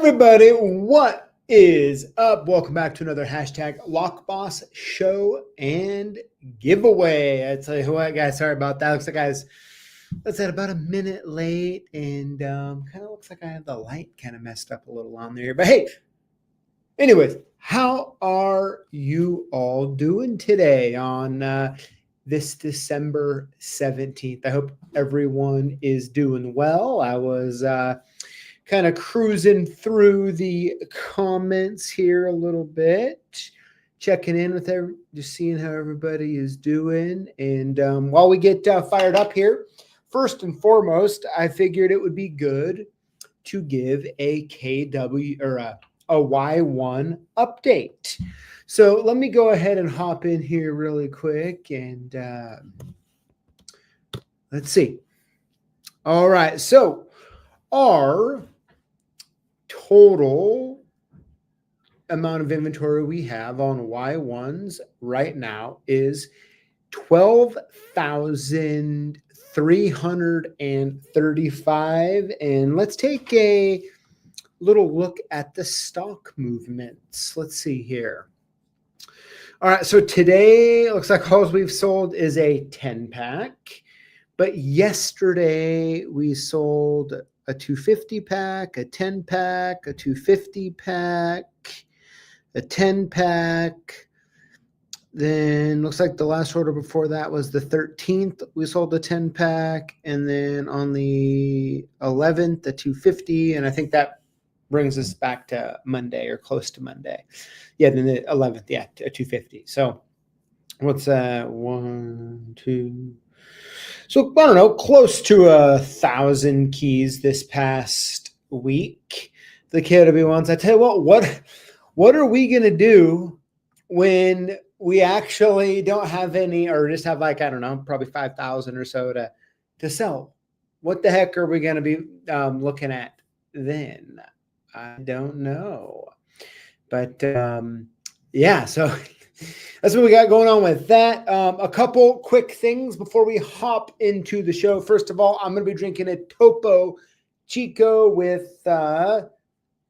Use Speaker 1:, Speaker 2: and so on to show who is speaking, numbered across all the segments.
Speaker 1: everybody, what is up? Welcome back to another hashtag Lockboss Show and Giveaway. I tell you what, guys, sorry about that. Looks like I was, about a minute late, and kind of looks like I had the light kind of messed up a little on there. But hey, anyways, how are you all doing today on this December 17th? I hope everyone is doing well. I was kind of cruising through the comments here a little bit, checking in with just seeing how everybody is doing. And while we get fired up here, first and foremost, I figured it would be good to give a KW or a Y1 update. So let me go ahead and hop in here really quick and let's see. All right, so our total amount of inventory we have on Y1s right now is 12,335. And let's take a little look at the stock movements. Let's see here. All right, so today it looks like all we've sold is a 10-pack. But yesterday we sold a 250 pack, a 10 pack, a 250 pack, a 10 pack. Then looks like the last order before that was the 13th. We sold a 10 pack. And then on the 11th, the 250. And I think that brings us back to Monday or close to Monday. Yeah, then the 11th, yeah, a 250. So what's that? 1, 2. So I don't know, close to 1,000 keys this past week. The KW ones. I tell you what are we gonna do when we actually don't have any, or just have like, I don't know, probably 5,000 or so to sell? What the heck are we gonna be looking at then? I don't know, but yeah. So. That's what we got going on with that. A couple quick things before we hop into the show. First of all, I'm going to be drinking a Topo Chico with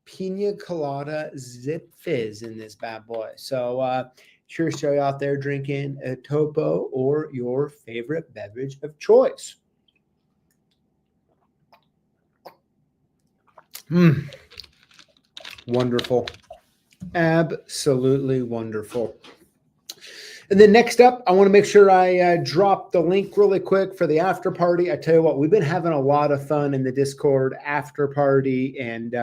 Speaker 1: Pina Colada Zip Fizz in this bad boy. So sure, show you out there drinking a Topo or your favorite beverage of choice. Wonderful. Absolutely wonderful. And then next up, I want to make sure I drop the link really quick for the after party. I tell you what, we've been having a lot of fun in the Discord after party. And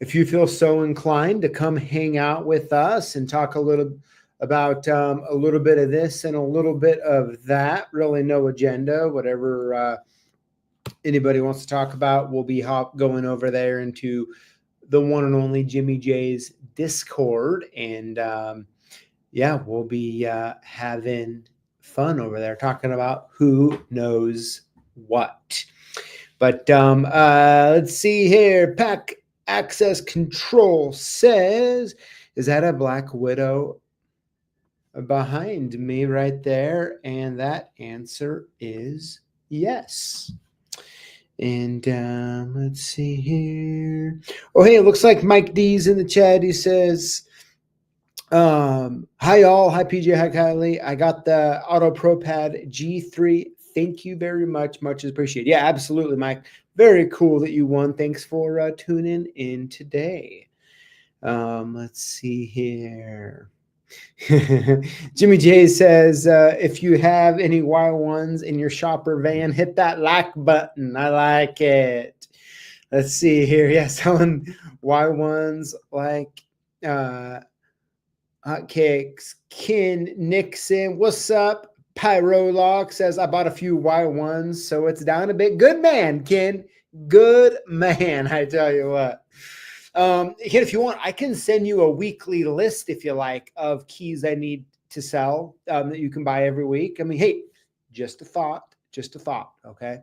Speaker 1: if you feel so inclined to come hang out with us and talk a little about a little bit of this and a little bit of that, really no agenda, whatever anybody wants to talk about, we'll be going over there into the one and only Jimmy J's Discord. And yeah, we'll be having fun over there talking about who knows what. But let's see here. Pack Access Control says, is that a Black Widow behind me right there? And that answer is yes. And let's see here. Oh, hey, it looks like Mike D's in the chat. He says, hi y'all, hi PJ, hi Kylie. I got the Auto Pro Pad G3. Thank you very much, much appreciated. Yeah, absolutely, Mike. Very cool that you won. Thanks for tuning in today. Let's see here. Jimmy J says, if you have any Y1s in your shopper van, hit that like button. I like it. Let's see here. Yeah, selling Y1s like hotcakes. Ken Nixon, what's up? Pyrolock says, I bought a few Y1s, so it's down a bit. Good man, Ken. Good man, I tell you what. Ken, if you want, I can send you a weekly list, if you like, of keys I need to sell that you can buy every week. I mean, hey, just a thought, okay?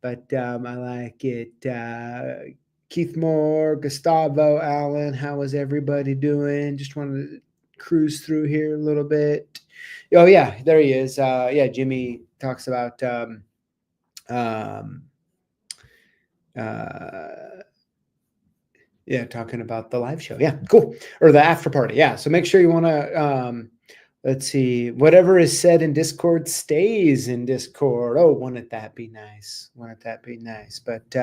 Speaker 1: But I like it. Keith Moore, Gustavo, Allen, how is everybody doing? Just wanted to cruise through here a little bit. Oh, yeah, there he is. Yeah, Jimmy talks about Yeah, talking about the live show. Yeah, cool. Or the after party. Yeah. So make sure you want to let's see. Whatever is said in Discord stays in Discord. Oh, wouldn't that be nice? Wouldn't that be nice? But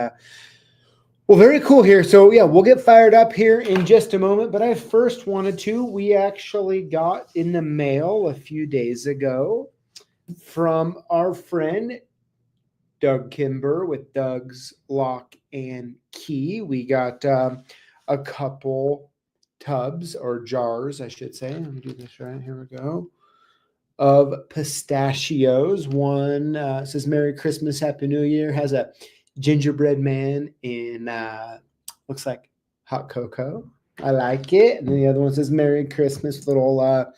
Speaker 1: well, very cool here. So yeah, we'll get fired up here in just a moment. But I first wanted to. We actually got in the mail a few days ago from our friend Doug Kimber with Doug's Lock and Key. We got a couple tubs or jars, I should say. Let me do this right. Here we go. Of pistachios. One says Merry Christmas, Happy New Year. Has a gingerbread man in looks like hot cocoa. I like it. And then the other one says Merry Christmas, little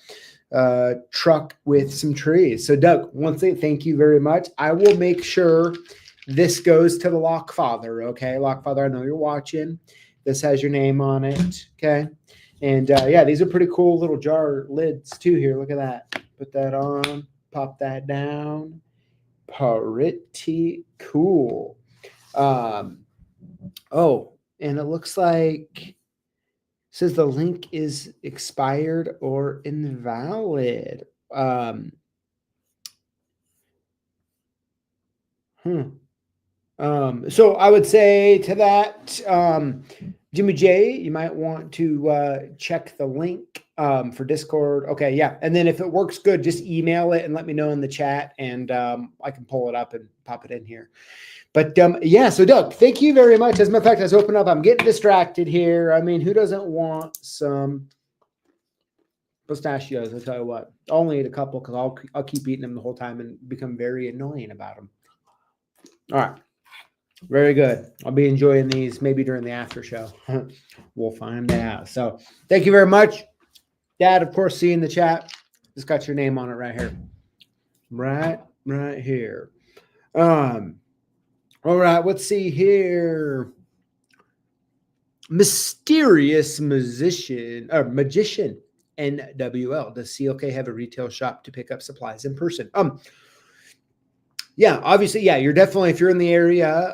Speaker 1: truck with some trees. So Doug, once again, thank you very much. I will make sure this goes to the Lockfather. Okay, Lockfather, I know you're watching. This has your name on it. Okay, and yeah, these are pretty cool little jar lids too. Here, look at that. Put that on. Pop that down. Pretty cool. Oh, and it looks like says the link is expired or invalid. So I would say to that, Jimmy J, you might want to check the link for Discord. Okay, yeah. And then if it works good, just email it and let me know in the chat, and I can pull it up and pop it in here. But yeah, so Doug, thank you very much. As a matter of fact, let's open up. I'm getting distracted here. I mean, who doesn't want some pistachios? I'll tell you what. I'll only eat a couple because I'll keep eating them the whole time and become very annoying about them. All right. Very good. I'll be enjoying these maybe during the after show. We'll find out. So thank you very much. Dad, of course, see you in the chat. Just got your name on it right here. Right here. All right, let's see here. Mysterious magician NWL. Does CLK have a retail shop to pick up supplies in person? Yeah, obviously, yeah, you're definitely, if you're in the area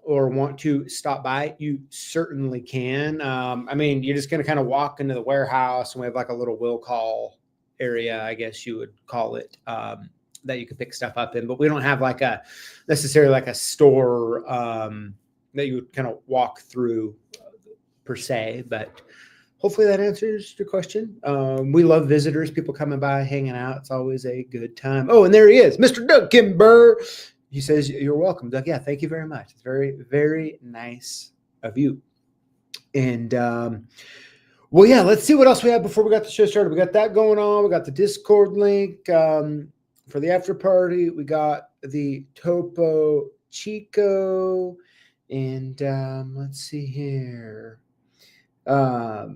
Speaker 1: or want to stop by, you certainly can. I mean, you're just going to kind of walk into the warehouse, and we have like a little will call area, I guess you would call it, that you could pick stuff up in, but we don't have like a necessarily like a store that you would kind of walk through per se, but hopefully that answers your question. We love visitors, people coming by, hanging out. It's always a good time. Oh, and there he is, Mr. Doug Kimber. He says, you're welcome, Doug. Yeah, thank you very much. It's very, very nice of you. And well, yeah, let's see what else we have before we got the show started. We got that going on. We got the Discord link for the after party. We got the Topo Chico. And let's see here. What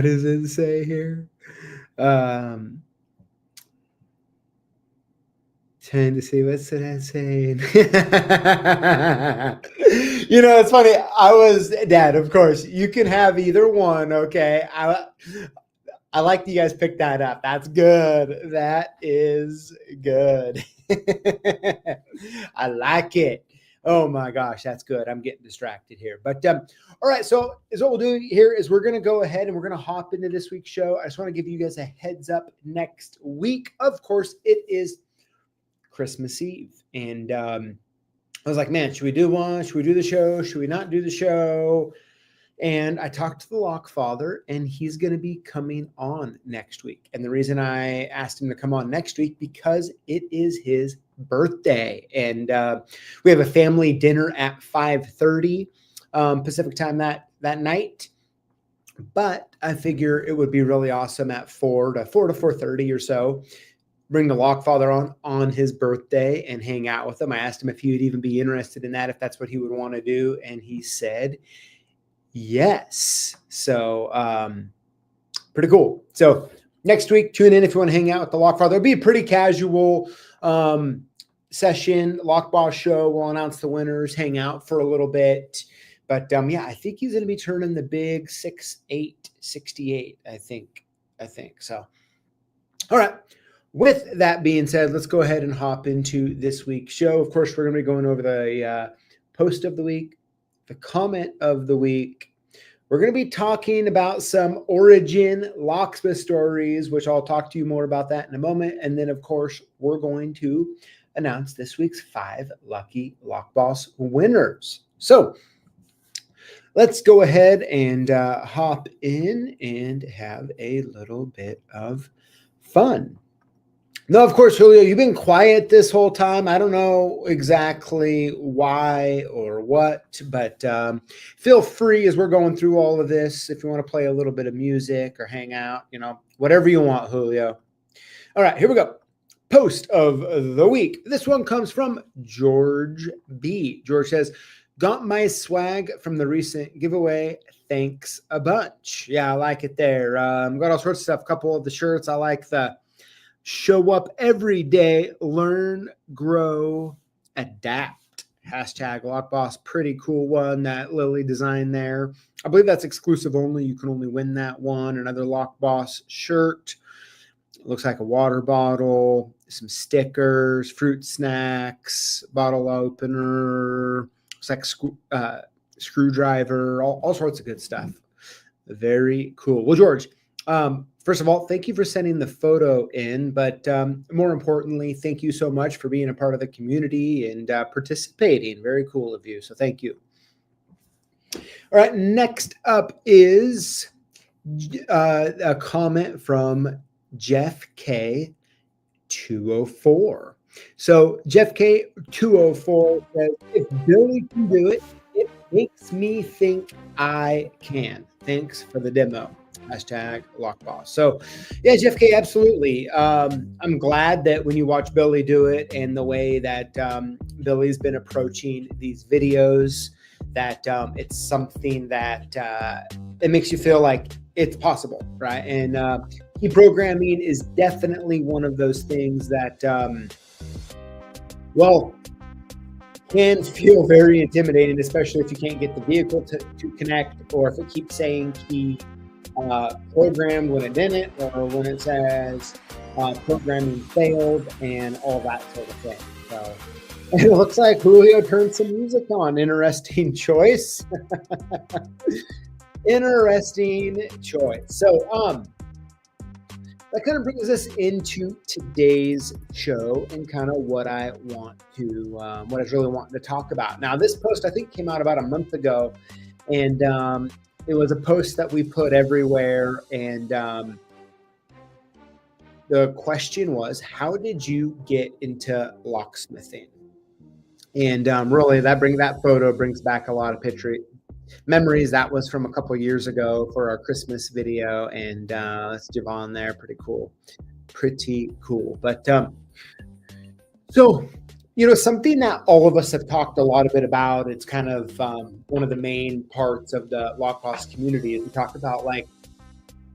Speaker 1: does it say here? Trying to see, what's it saying? You know, it's funny. Dad, of course, you can have either one. Okay. I like that you guys picked that up. That's good. That is good. I like it. Oh my gosh, that's good. I'm getting distracted here. But all right, so what we'll do here is we're going to go ahead and we're going to hop into this week's show. I just want to give you guys a heads up next week. Of course, it is Christmas Eve. And I was like, man, should we do one? Should we do the show? Should we not do the show? And I talked to the Lockfather, and he's going to be coming on next week. And the reason I asked him to come on next week, because it is his birthday. And we have a family dinner at 5:30 Pacific time that night. But I figure it would be really awesome at 4 to 4:30 or so. Bring the Lockfather on his birthday and hang out with him. I asked him if he would even be interested in that, if that's what he would want to do. And he said yes. So pretty cool. So next week, tune in if you want to hang out with the Lockfather. It'll be a pretty casual session. Lockboss Show. We'll announce the winners, hang out for a little bit. But yeah, I think he's going to be turning the big 6'8", 68, I think so. All right. With that being said, let's go ahead and hop into this week's show. Of course, we're going to be going over the post of the week, the comment of the week. We're going to be talking about some origin locksmith stories, which I'll talk to you more about that in a moment. And then, of course, we're going to announce this week's 5 lucky Lockboss winners. So let's go ahead and hop in and have a little bit of fun. No, of course, Julio, you've been quiet this whole time. I don't know exactly why or what, but feel free as we're going through all of this, if you want to play a little bit of music or hang out, whatever you want, Julio. All right, here we go. Post of the week. This one comes from George B. George says, got my swag from the recent giveaway. Thanks a bunch. Yeah, I like it there. Got all sorts of stuff. A couple of the shirts. I like the show up every day, learn, grow, adapt. Hashtag Lockboss. Pretty cool one that Lily designed there. I believe that's exclusive only. You can only win that one. Another Lockboss shirt. It looks like a water bottle, some stickers, fruit snacks, bottle opener. Looks like screwdriver, all sorts of good stuff. Very cool. Well, George, first of all, thank you for sending the photo in, but more importantly, thank you so much for being a part of the community and participating. Very cool of you. So thank you. All right. Next up is a comment from Jeff K 204. So Jeff K 204 says, if Billy can do it, it makes me think I can. Thanks for the demo. Hashtag Lockboss. So yeah, Jeff K, absolutely. I'm glad that when you watch Billy do it and the way that Billy's been approaching these videos, that it's something that it makes you feel like it's possible, right? And key programming is definitely one of those things that, can feel very intimidating, especially if you can't get the vehicle to connect, or if it keeps saying key programmed when it didn't, or when it says programming failed and all that sort of thing. So it looks like Julio turned some music on. Interesting choice. Interesting choice. So that kind of brings us into today's show and kind of what I want to, what I was really wanting to talk about. Now, this post I think came out about a month ago, and it was a post that we put everywhere. And the question was, how did you get into locksmithing? And really, that photo brings back a lot of memories. That was from a couple years ago for our Christmas video, and that's Javon there. Pretty cool. But so, something that all of us have talked a lot about, it's kind of one of the main parts of the Lockboss community, is we talk about, like,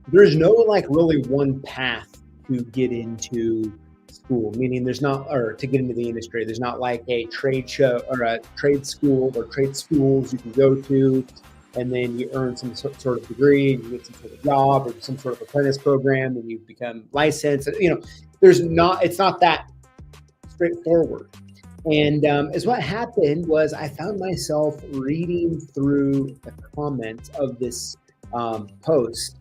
Speaker 1: there's no really one path to get into school, meaning there's not, or to get into the industry, there's not like a trade show or a trade school or trade schools you can go to, and then you earn some sort of degree, and you get some sort of job or some sort of apprentice program, and you become licensed. It's not that straightforward. And as what happened was, I found myself reading through the comments of this post.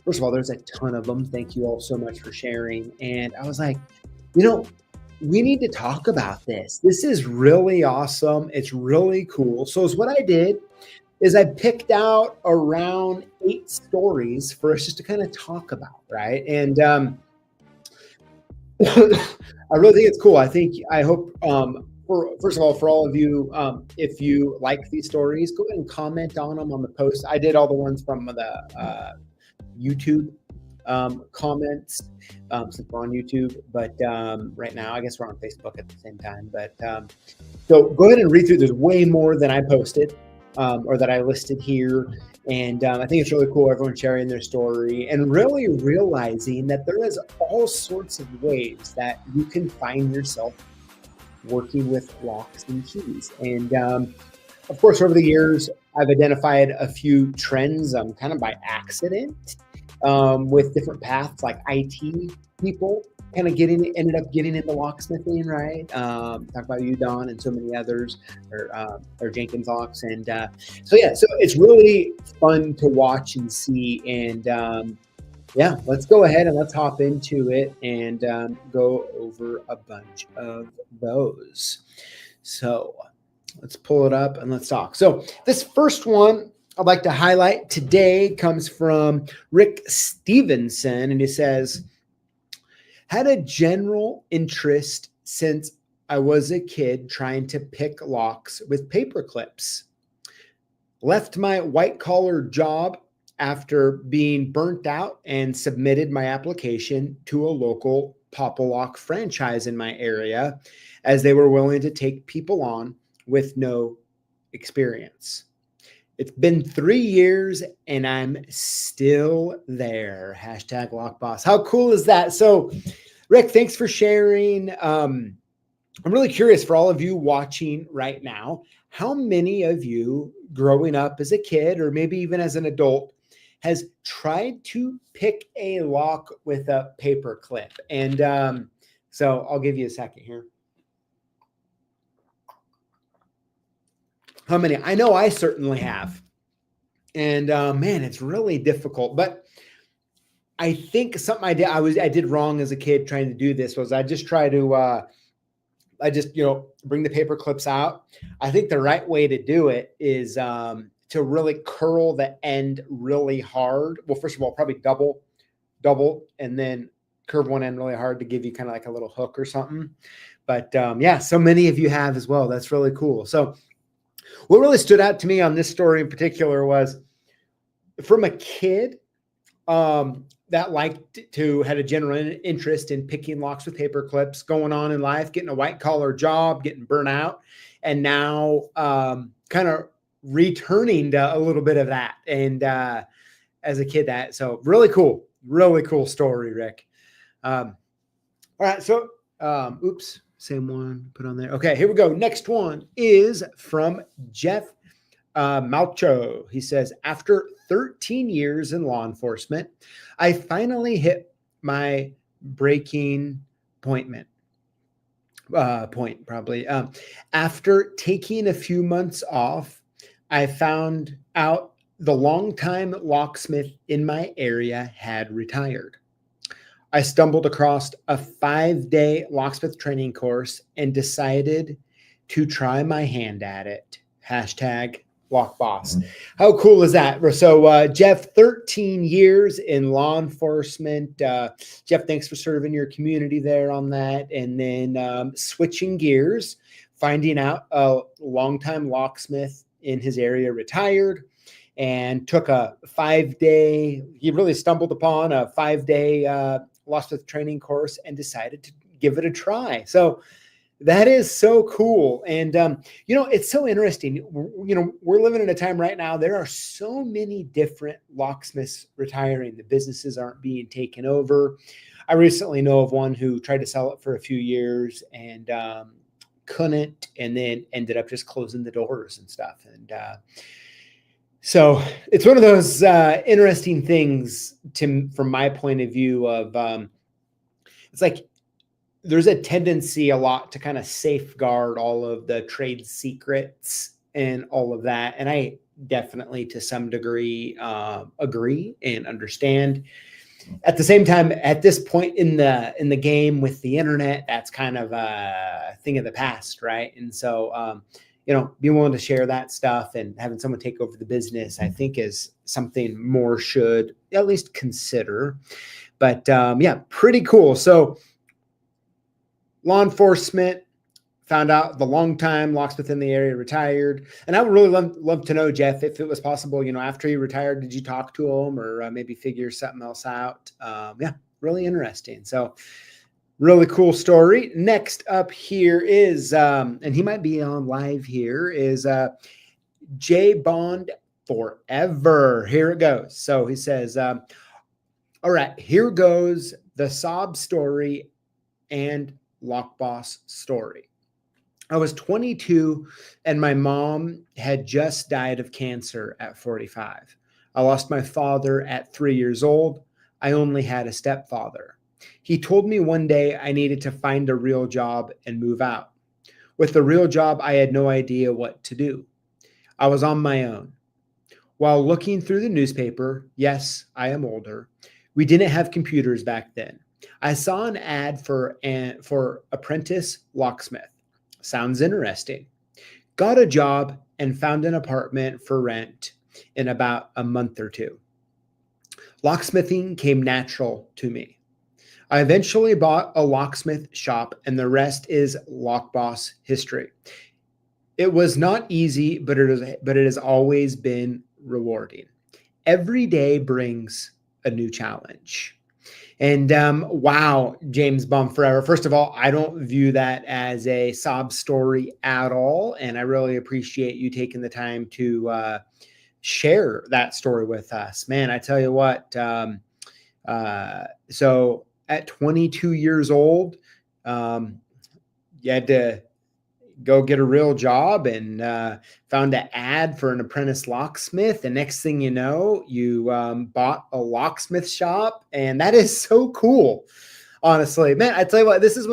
Speaker 1: First of all, there's a ton of them. Thank you all so much for sharing. And I was like, we need to talk about this. This is really awesome. It's really cool. So what I did is I picked out around 8 stories for us just to kind of talk about, right? And I really think it's cool. I hope, first of all, for all of you, if you like these stories, go ahead and comment on them on the post. I did all the ones from the YouTube comments, since we're on YouTube, but right now I guess we're on Facebook at the same time. But so go ahead and read through. There's way more than I posted or that I listed here, and I think it's really cool. Everyone sharing their story and really realizing that there is all sorts of ways that you can find yourself working with locks and keys. And of course, over the years, I've identified a few trends kind of by accident with different paths like IT, people kind of ended up getting into locksmithing, right? Talk about you, Don, and so many others, or Jenkins Locks. And so it's really fun to watch and see. And yeah, let's go ahead and let's hop into it and go over a bunch of those. So let's pull it up and let's talk. So this first one I'd like to highlight today comes from Rick Stevenson, and he says, had a general interest since I was a kid trying to pick locks with paper clips. Left my white-collar job after being burnt out and submitted my application to a local Pop-A-Lock franchise in my area, as they were willing to take people on with no experience. It's been 3 years and I'm still there. Hashtag Lockboss. How cool is that? So, Rick, thanks for sharing. I'm really curious for all of you watching right now, how many of you growing up as a kid or maybe even as an adult has tried to pick a lock with a paper clip? And so I'll give you a second here. How many? I know I certainly have. And man, it's really difficult. But I think something I did wrong as a kid trying to do this was I just try to bring the paper clips out. I think the right way to do it is to really curl the end really hard. Well, first of all, probably double, and then curve one end really hard to give you kind of like a little hook or something. But yeah, so many of you have as well. That's really cool. So what really stood out to me on this story in particular was from a kid that had a general interest in picking locks with paper clips, going on in life, getting a white collar job, getting burnt out, and now kind of returning to a little bit of that. And as a kid, so really cool story, Rick. All right, so oops. Same one put on there. Okay, here we go. Next one is from Jeff Malcho. He says, after 13 years in law enforcement, I finally hit my breaking point. After taking a few months off, I found out the longtime locksmith in my area had retired. I stumbled across a 5-day locksmith training course and decided to try my hand at it. Hashtag Lockboss. How cool is that? So Jeff, 13 years in law enforcement. Jeff, thanks for serving your community there on that. And then switching gears, finding out a longtime locksmith in his area retired, and took a 5-day, he really stumbled upon a 5-day locksmith training course and decided to give it a try. So that is so cool. And, it's so interesting. We're living in a time right now. There are so many different locksmiths retiring. The businesses aren't being taken over. I recently know of one who tried to sell it for a few years and couldn't, and then ended up just closing the doors and stuff. And so it's one of those interesting things from my point of view of it's like there's a tendency a lot to kind of safeguard all of the trade secrets and all of that. And I definitely to some degree agree and understand. At the same time, at this point in the game with the internet, that's kind of a thing of the past, right? And so being willing to share that stuff and having someone take over the business, I think is something more should at least consider. But yeah, pretty cool. So law enforcement found out the longtime locksmith in the area retired. And I would really love to know, Jeff, if it was possible, after he retired, did you talk to him or maybe figure something else out? Yeah, really interesting. So really cool story. Next up here is, and he might be on live here, is J Bond Forever. Here it goes. So he says, all right, here goes the sob story and Lockboss story. I was 22 and my mom had just died of cancer at 45. I lost my father at 3 years old. I only had a stepfather. He told me one day I needed to find a real job and move out. With the real job, I had no idea what to do. I was on my own. While looking through the newspaper, yes, I am older, we didn't have computers back then. I saw an ad for apprentice locksmith. Sounds interesting. Got a job and found an apartment for rent in about a month or two. Locksmithing came natural to me. I eventually bought a locksmith shop, and the rest is Lockboss history. It was not easy, but it has always been rewarding. Every day brings a new challenge. And wow, James Bond Forever. First of all, I don't view that as a sob story at all. And I really appreciate you taking the time to share that story with us. Man, I tell you what, so at 22 years old, you had to go get a real job and found an ad for an apprentice locksmith. And next thing you know, you bought a locksmith shop. And that is so cool. Honestly, man, I tell you what, this is,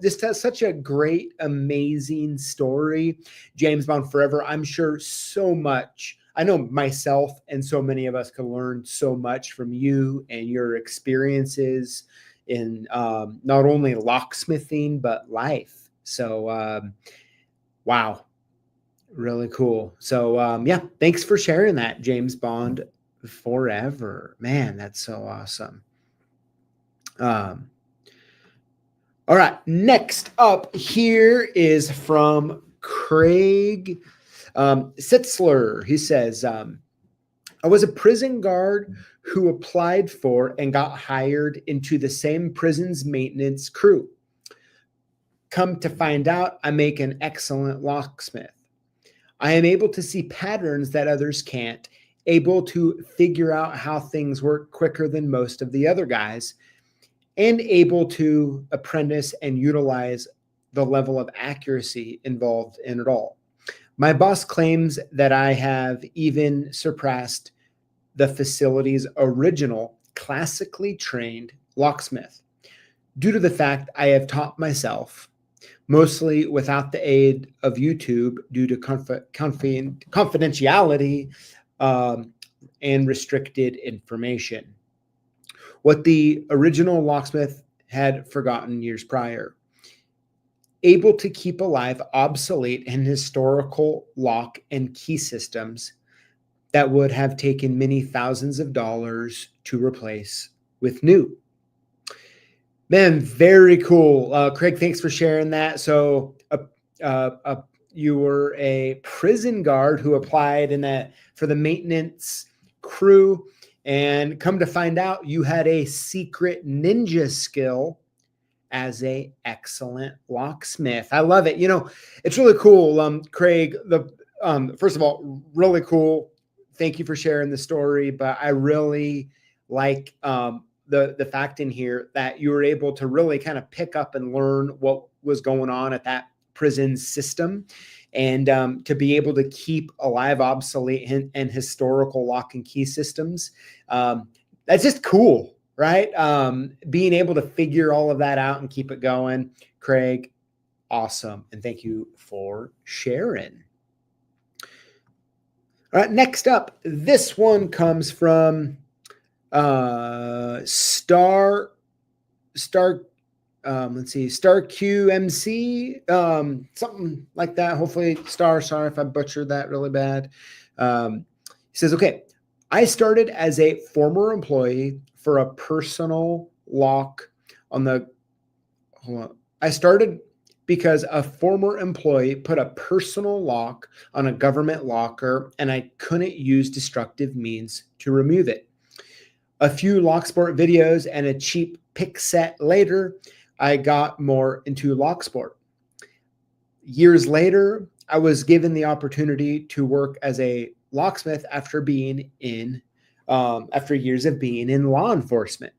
Speaker 1: just has such a great, amazing story. James Bond Forever. I'm sure so much. I know myself and so many of us can learn so much from you and your experiences in not only locksmithing, but life. So, wow, really cool. So, yeah, thanks for sharing that, James Bond Forever. Man, that's so awesome. All right, next up here is from Craig Sitzler. He says, I was a prison guard who applied for and got hired into the same prison's maintenance crew. Come to find out, I make an excellent locksmith. I am able to see patterns that others can't, able to figure out how things work quicker than most of the other guys, and able to apprentice and utilize the level of accuracy involved in it all. My boss claims that I have even surpassed the facility's original classically trained locksmith due to the fact I have taught myself, mostly without the aid of YouTube due to confidentiality and restricted information. What the original locksmith had forgotten years prior. Able to keep alive obsolete and historical lock and key systems that would have taken many thousands of dollars to replace with new. Man, very cool. Craig, thanks for sharing that. So you were a prison guard who applied for the maintenance crew, and come to find out you had a secret ninja skill as a excellent locksmith. I love it. It's really cool. Craig, first of all, really cool. Thank you for sharing the story, but I really like the fact in here that you were able to really kind of pick up and learn what was going on at that prison system, and to be able to keep alive obsolete and historical lock and key systems. That's just cool, right? Being able to figure all of that out and keep it going. Craig, awesome. And thank you for sharing. All right, next up, this one comes from Star QMC, something like that. Hopefully sorry if I butchered that really bad. He says, okay, I started as a former employee for a personal lock I started because a former employee put a personal lock on a government locker and I couldn't use destructive means to remove it. A few Locksport videos and a cheap pick set later, I got more into Locksport. Years later, I was given the opportunity to work as a locksmith after years of being in law enforcement.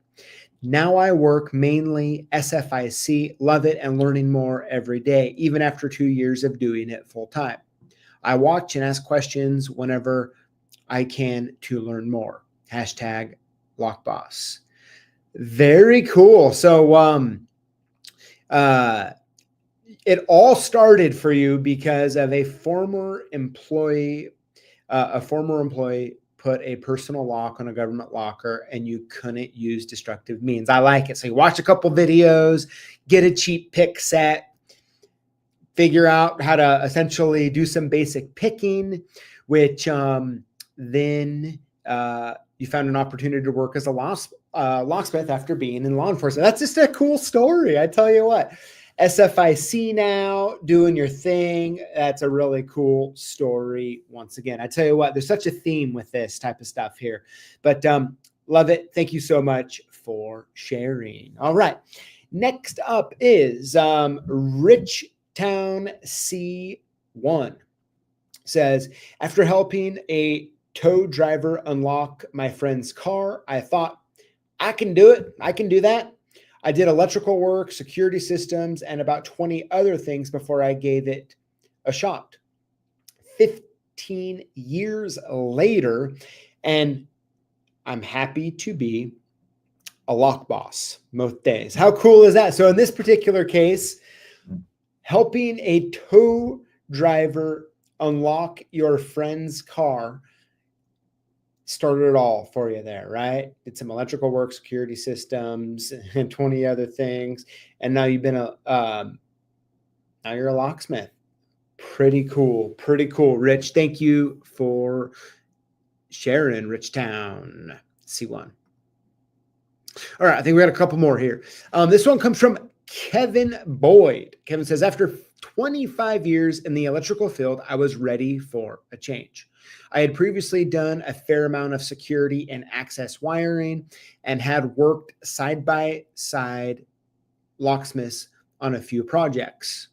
Speaker 1: Now I work mainly SFIC, love it, and learning more every day, even after 2 years of doing it full time. I watch and ask questions whenever I can to learn more. #Lockboss. Very cool. So, it all started for you because of a former employee. A former employee put a personal lock on a government locker, and you couldn't use destructive means. I like it. So you watch a couple videos, get a cheap pick set, figure out how to essentially do some basic picking, which then you found an opportunity to work as a locksmith after being in law enforcement. That's just a cool story. I tell you what, SFIC now, doing your thing. That's a really cool story. Once again, I tell you what, there's such a theme with this type of stuff here, but love it. Thank you so much for sharing. All right. Next up is Rich Town C1. Says, after helping a tow driver unlock my friend's car, I thought, I can do it. I can do that. I did electrical work, security systems, and about 20 other things before I gave it a shot. 15 years later, and I'm happy to be a lock boss most days. How cool is that? So in this particular case, helping a tow driver unlock your friend's car started it all for you there, right? Did some electrical work, security systems, and 20 other things. And now you've been now you're a locksmith. Pretty cool. Pretty cool. Rich, thank you for sharing, Richtown C1. All right, I think we got a couple more here. This one comes from Kevin Boyd. Kevin says, after 25 years in the electrical field, I was ready for a change. I had previously done a fair amount of security and access wiring and had worked side by side locksmiths on a few projects.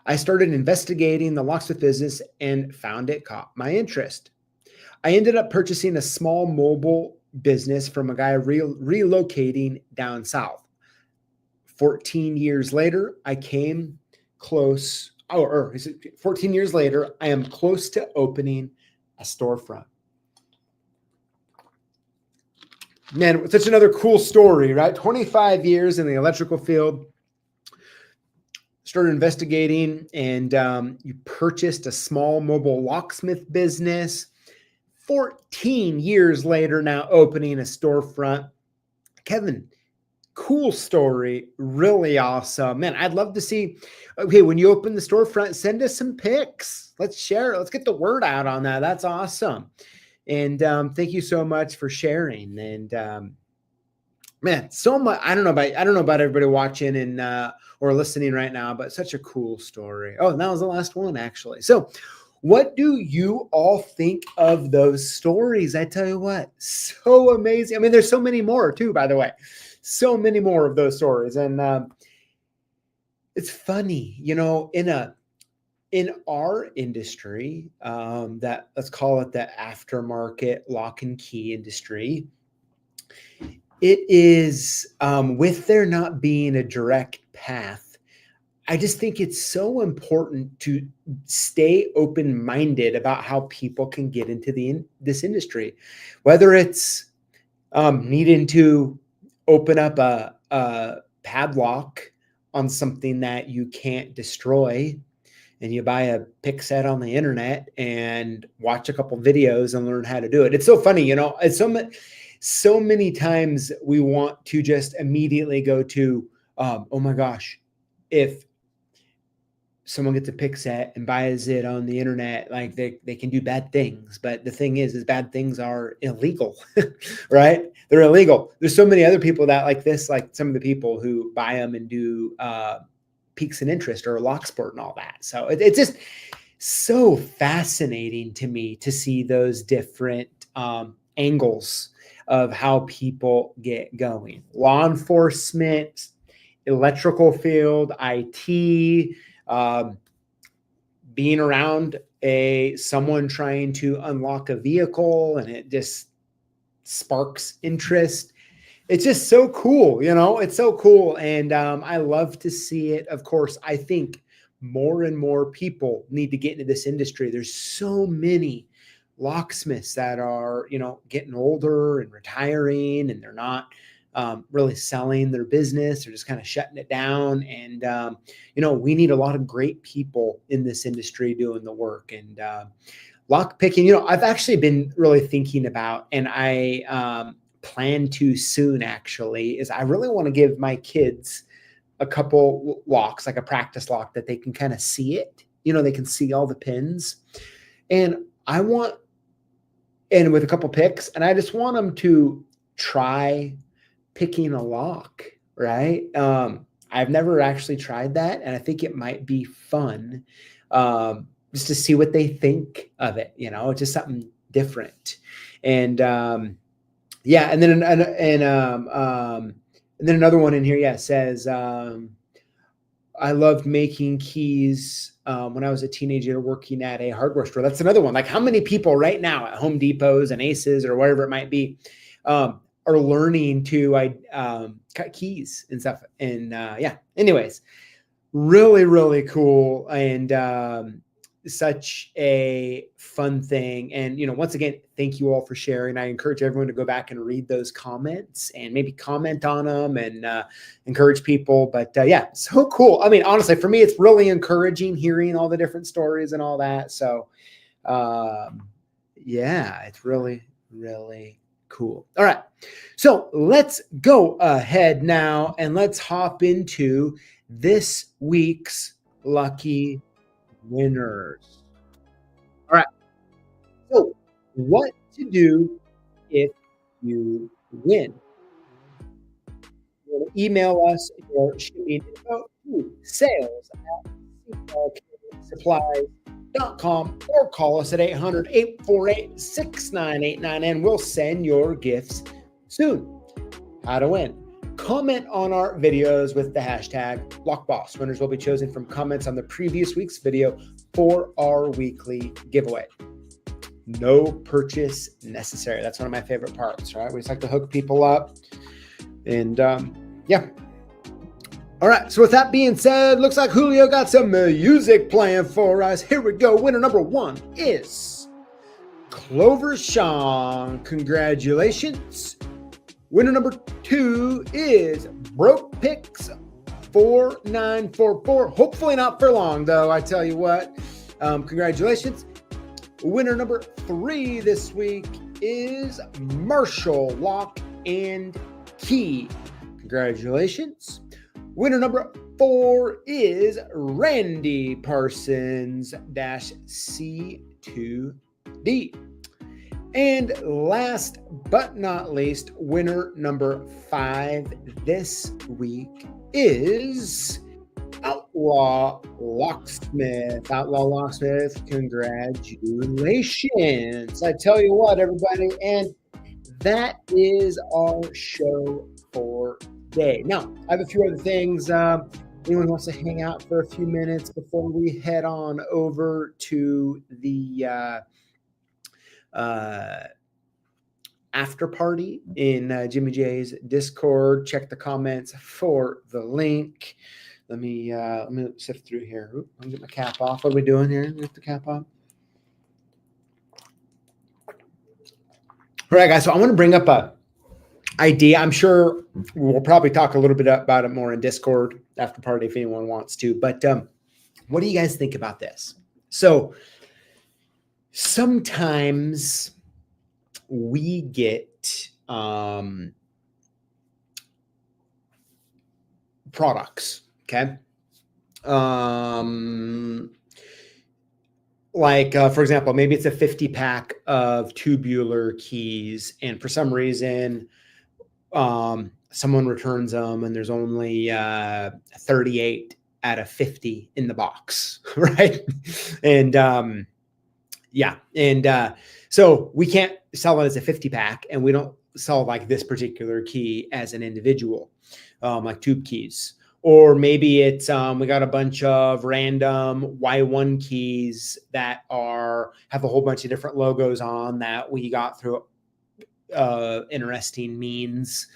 Speaker 1: I started investigating the locksmith business and found it caught my interest. I ended up purchasing a small mobile business from a guy relocating down south. 14 years later, I came close, 14 years later, I am close to opening a storefront. Man, such another cool story, right? 25 years in the electrical field, started investigating, and you purchased a small mobile locksmith business. 14 years later, now opening a storefront. Kevin, cool story. Really awesome. Man, I'd love to see, okay, when you open the storefront, send us some pics. Let's share it. Let's get the word out on that. That's awesome. And thank you so much for sharing. And man, so much. I don't know about everybody watching and or listening right now, but such a cool story. Oh, and that was the last one, actually. So what do you all think of those stories? I tell you what, so amazing. I mean, there's so many more too, by the way. So many more of those stories. And it's funny, you know, in our industry, that, let's call it the aftermarket lock and key industry, it is, with there not being a direct path, I just think it's so important to stay open-minded about how people can get into this industry, whether it's needing to open up a padlock on something that you can't destroy, and you buy a pick set on the internet and watch a couple videos and learn how to do it. It's so funny, you know, it's so many times we want to just immediately go to, oh my gosh, if someone gets a pick set and buys it on the internet, like they can do bad things. But the thing is bad things are illegal, right? They're illegal. There's so many other people that like this, like some of the people who buy them and do peaks and interest or lock sport and all that. So it's just so fascinating to me to see those different angles of how people get going. Law enforcement, electrical field, IT, being around someone trying to unlock a vehicle, and it just sparks interest. It's just so cool, you know, it's so cool. And I love to see it. Of course, I think more and more people need to get into this industry. There's so many locksmiths that are, you know, getting older and retiring, and they're not really selling their business or just kind of shutting it down. And, we need a lot of great people in this industry doing the work. And lock picking, I've actually been really thinking about, and I plan to soon actually, is I really want to give my kids a couple locks, like a practice lock that they can kind of see it. They can see all the pins. And with a couple picks, and I just want them to try picking a lock, right? I've never actually tried that, and I think it might be fun just to see what they think of it, just something different. And and then another one in here, says I loved making keys when I was a teenager working at a hardware store. That's another one. Like, how many people right now at Home Depots and Aces or whatever it might be are learning to cut keys and stuff? And anyways, really, really cool. And such a fun thing. And, once again, thank you all for sharing. I encourage everyone to go back and read those comments and maybe comment on them and encourage people. But so cool. I mean, honestly, for me, it's really encouraging hearing all the different stories and all that. So it's really, really cool. All right. So let's go ahead now and let's hop into this week's lucky winners. All right. So what to do if you win? You want to email us your shipping info to sales@CLKsupplies.com or call us at 800-848-6989 and we'll send your gifts soon. How to win? Comment on our videos with the hashtag Lockboss. Winners will be chosen from comments on the previous week's video for our weekly giveaway. No purchase necessary. That's one of my favorite parts, right? We just like to hook people up. And All right. So with that being said, looks like Julio got some music playing for us. Here we go. Winner number 1 is Clover Sean. Congratulations. Winner number 2 is Broke Picks 4944. Hopefully not for long, though. I tell you what. Congratulations. Winner number 3 this week is Marshall Lock and Key. Congratulations. Winner number 4 is Randy Parsons -C2D. And last but not least, winner number 5 this week is Outlaw Locksmith. Outlaw Locksmith, congratulations. I tell you what, everybody, and that is our show for today. Now, I have a few other things. Anyone wants to hang out for a few minutes before we head on over to the after party in Jimmy J's Discord? Check the comments for the link. Let me sift through here. Let me get my cap off. What are we doing here? Get the cap off. All right, guys. So I want to bring up a idea. I'm sure we'll probably talk a little bit about it more in Discord after party if anyone wants to. But what do you guys think about this? So sometimes we get products, okay? For example, maybe it's a 50 pack of tubular keys, and for some reason, someone returns them and there's only 38 out of 50 in the box, right? And so we can't sell it as a 50 pack, and we don't sell like this particular key as an individual, like tube keys. Or maybe it's we got a bunch of random Y1 keys that have a whole bunch of different logos on that we got through interesting means.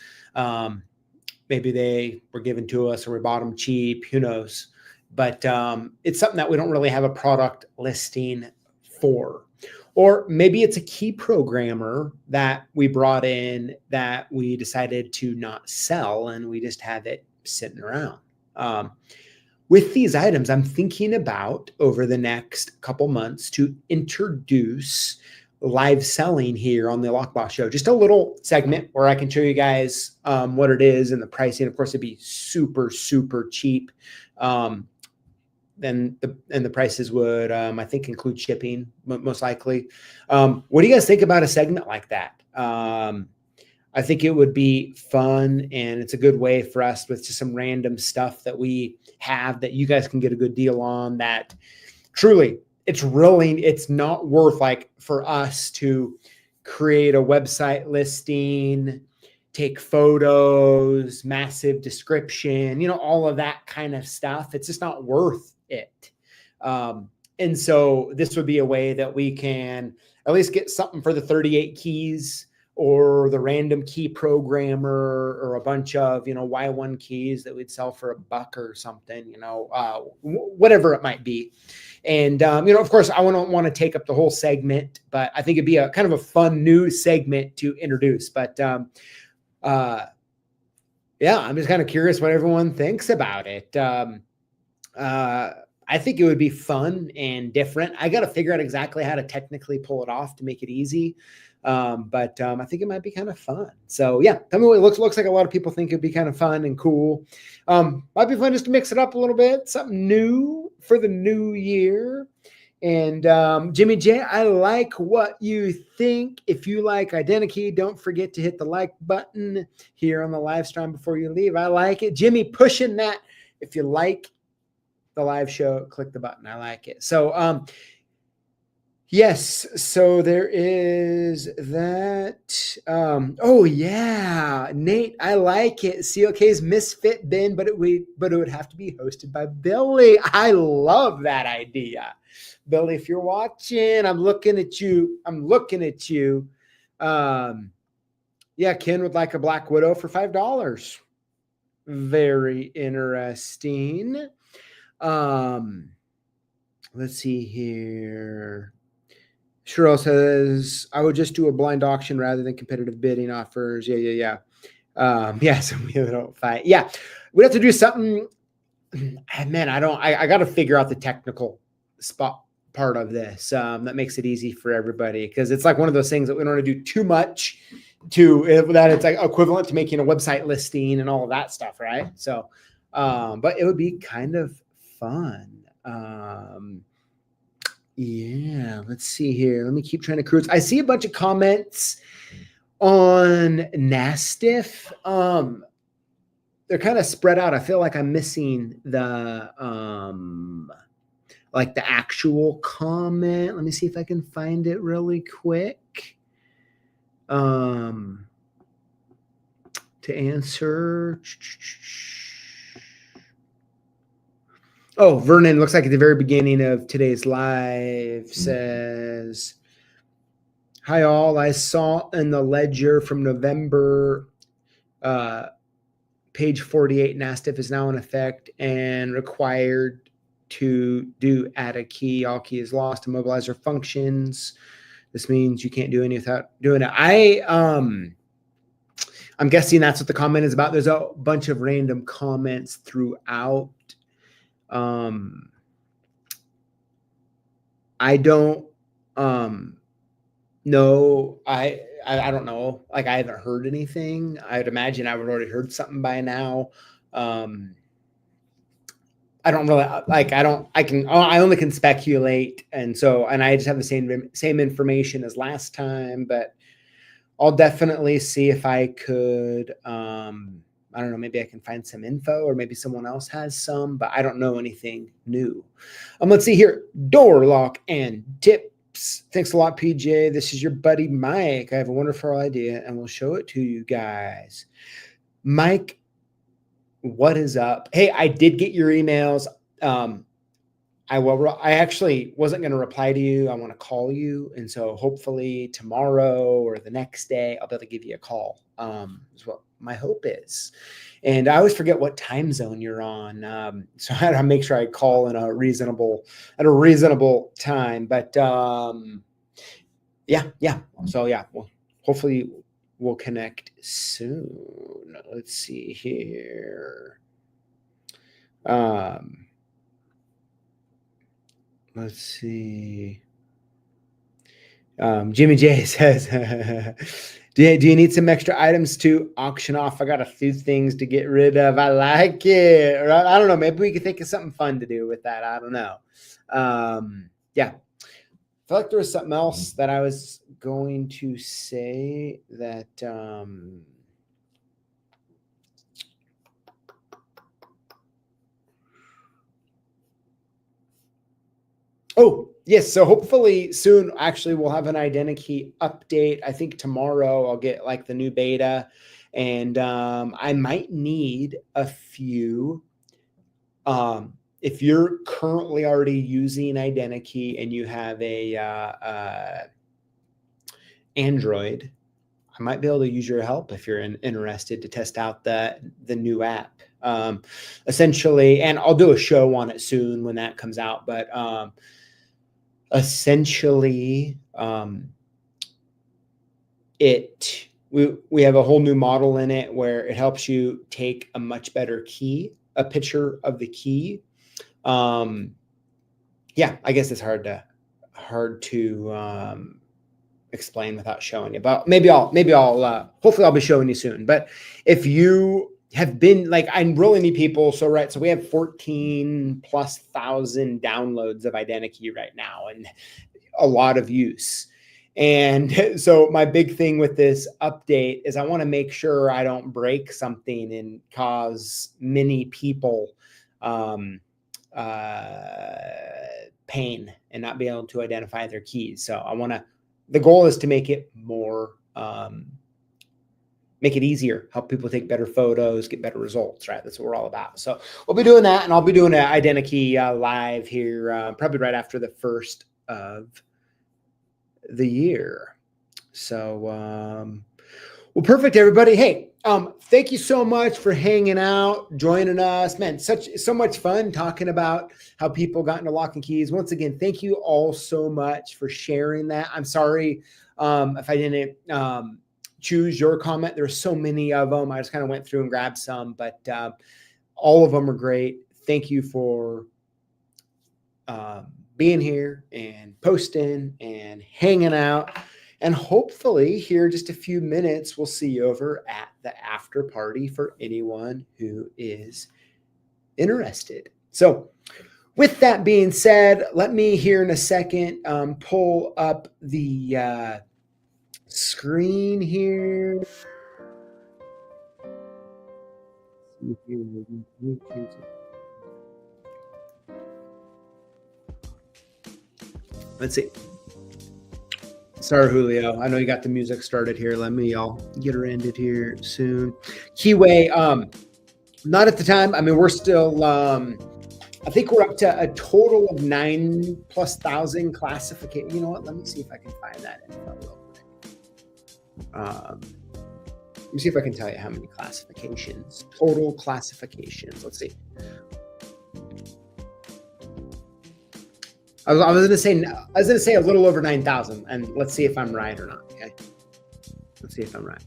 Speaker 1: Maybe they were given to us or we bought them cheap, who knows? But it's something that we don't really have a product listing for. Or maybe it's a key programmer that we brought in that we decided to not sell and we just have it sitting around. With these items, I'm thinking about over the next couple months to introduce live selling here on the Lockboss Show. Just a little segment where I can show you guys what it is and the pricing. Of course, it'd be super, super cheap. And the prices would, I think, include shipping, most likely. What do you guys think about a segment like that? I think it would be fun, and it's a good way for us with just some random stuff that we have that you guys can get a good deal on. That truly, it's not worth, like, for us to create a website listing, take photos, massive description, all of that kind of stuff. It's just not worth it. And so this would be a way that we can at least get something for the 38 keys or the random key programmer or a bunch of, Y1 keys that we'd sell for $1 or something, whatever it might be. And, of course, I don't want to take up the whole segment, but I think it'd be a kind of a fun new segment to introduce. But, yeah, I'm just kind of curious what everyone thinks about it. I think it would be fun and different. I got to figure out exactly how to technically pull it off to make it easy. But I think it might be kind of fun. So yeah, tell me what it looks like. A lot of people think it'd be kind of fun and cool. Might be fun just to mix it up a little bit, something new for the new year. And Jimmy J, I like what you think. If you like Identikey, don't forget to hit the like button here on the live stream before you leave. I like it. Jimmy pushing that. If you like the live show, click the button. I like it. So yes, so there is that. Oh yeah, Nate, I like it. CLK's Misfit Bin, but it would have to be hosted by Billy. I love that idea. Billy, if you're watching, I'm looking at you. Yeah, Ken would like a Black Widow for $5. Very interesting. Let's see here. Cheryl says, I would just do a blind auction rather than competitive bidding offers. Yeah. Yeah, so we don't fight. Yeah, we'd have to do something. Man, I got to figure out the technical spot part of this that makes it easy for everybody, because it's like one of those things that we don't want to do too much that it's like equivalent to making a website listing and all of that stuff, right? So, but it would be kind of fun. Yeah, let's see here. Let me keep trying to cruise. I see a bunch of comments on Nastiff. They're kind of spread out. I feel like I'm missing the like the actual comment. Let me see if I can find it really quick. To answer. Oh, Vernon, looks like at the very beginning of today's live says, hi all, I saw in the ledger from November, page 48, Nastiff is now in effect and required to do add a key. All key is lost. Immobilizer functions. This means you can't do any without doing it. I'm guessing that's what the comment is about. There's a bunch of random comments throughout. I don't know. I don't know. Like, I haven't heard anything. I'd imagine I would already heard something by now. I don't really like, I only can speculate. And I just have the same information as last time, but I'll definitely see if I could, I don't know, maybe I can find some info, or maybe someone else has some, but I don't know anything new. Let's see here. Door lock and tips. Thanks a lot, PJ. This is your buddy, Mike. I have a wonderful idea, and we'll show it to you guys. Mike, what is up? Hey, I did get your emails. I actually wasn't going to reply to you. I want to call you. And so hopefully tomorrow or the next day, I'll be able to give you a call. Is what my hope is. And I always forget what time zone you're on. So I had to make sure I call at a reasonable time. But yeah. So yeah, well, hopefully we'll connect soon. Let's see here. Let's see. Jimmy J says, do you need some extra items to auction off? I got a few things to get rid of. I like it. Or I don't know. Maybe we could think of something fun to do with that. I don't know. Yeah. I feel like there was something else that I was going to say that oh, yes. So hopefully soon, actually, we'll have an identity update. I think tomorrow I'll get like the new beta, and I might need a few. If you're currently already using identity and you have a Android, I might be able to use your help if you're interested to test out the new app. Essentially, and I'll do a show on it soon when that comes out, but essentially we have a whole new model in it where it helps you take a much better key, a picture of the key. Yeah, I guess it's hard to explain without showing you, but maybe I'll hopefully I'll be showing you soon. But if you have been like, I really need people. So, right. So we have 14,000+ downloads of identity right now and a lot of use. And so my big thing with this update is I want to make sure I don't break something and cause many people pain and not be able to identify their keys. So the goal is to make it more, make it easier, help people take better photos, get better results, right? That's what we're all about. So we'll be doing that, and I'll be doing an identity live here probably right after the first of the year. So, well, perfect, everybody. Hey, thank you so much for hanging out, joining us. Man, so much fun talking about how people got into lock and keys. Once again, thank you all so much for sharing that. I'm sorry if I didn't choose your comment. There's so many of them. I just kind of went through and grabbed some, but all of them are great. Thank you for being here and posting and hanging out. And hopefully here in just a few minutes, we'll see you over at the after party for anyone who is interested. So with that being said, let me here in a second pull up the screen here. Let's see. Sorry, Julio. I know you got the music started here. I'll get her ended here soon. Keyway, not at the time. I mean, we're still, I think we're up to a total of 9,000+ classification. You know what? Let me see if I can find that info real quick. Let me see if I can tell you how many classifications, total classifications. Let's see. I was gonna say a little over 9,000, and let's see if I'm right or not. Okay, let's see if I'm right.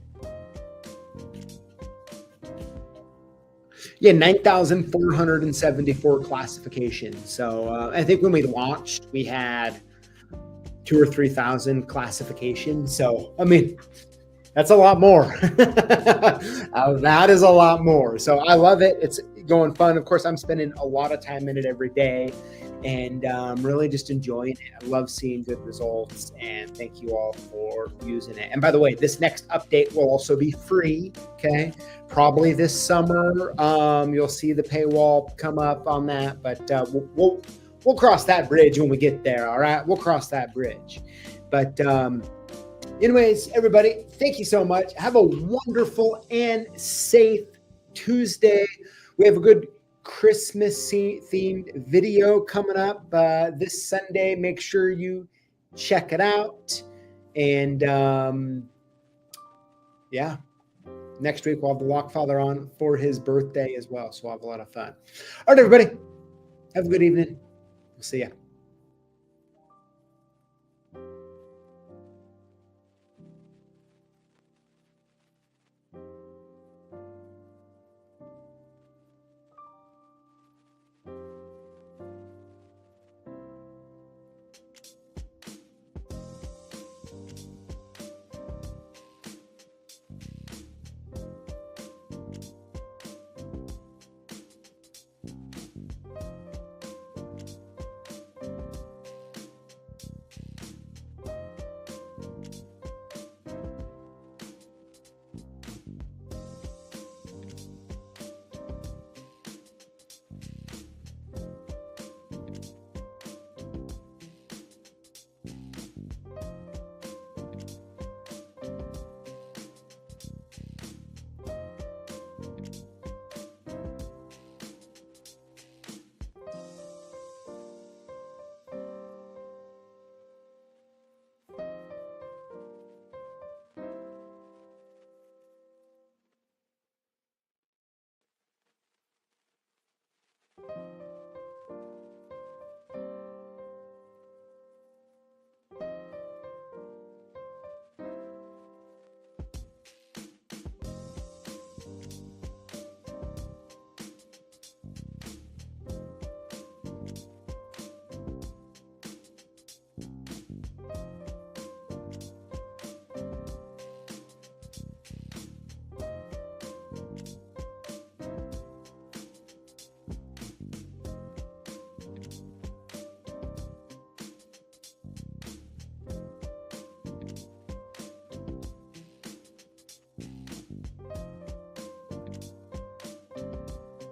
Speaker 1: Yeah, 9,474 classifications. So I think when we launched, we had 2,000 or 3,000 classifications. So I mean, that's a lot more. That is a lot more. So I love it. It's going fun. Of course, I'm spending a lot of time in it every day. And really just enjoying it. I love seeing good results, and thank you all for using it. And by the way, this next update will also be free, okay? Probably this summer, you'll see the paywall come up on that, but we'll cross that bridge when we get there, all right? We'll cross that bridge. But anyways, everybody, thank you so much. Have a wonderful and safe Tuesday. We have a good Christmas themed video coming up this Sunday. Make sure you check it out. And yeah, next week we'll have the Lockfather on for his birthday as well. So we'll have a lot of fun. All right, everybody, have a good evening. We'll see ya.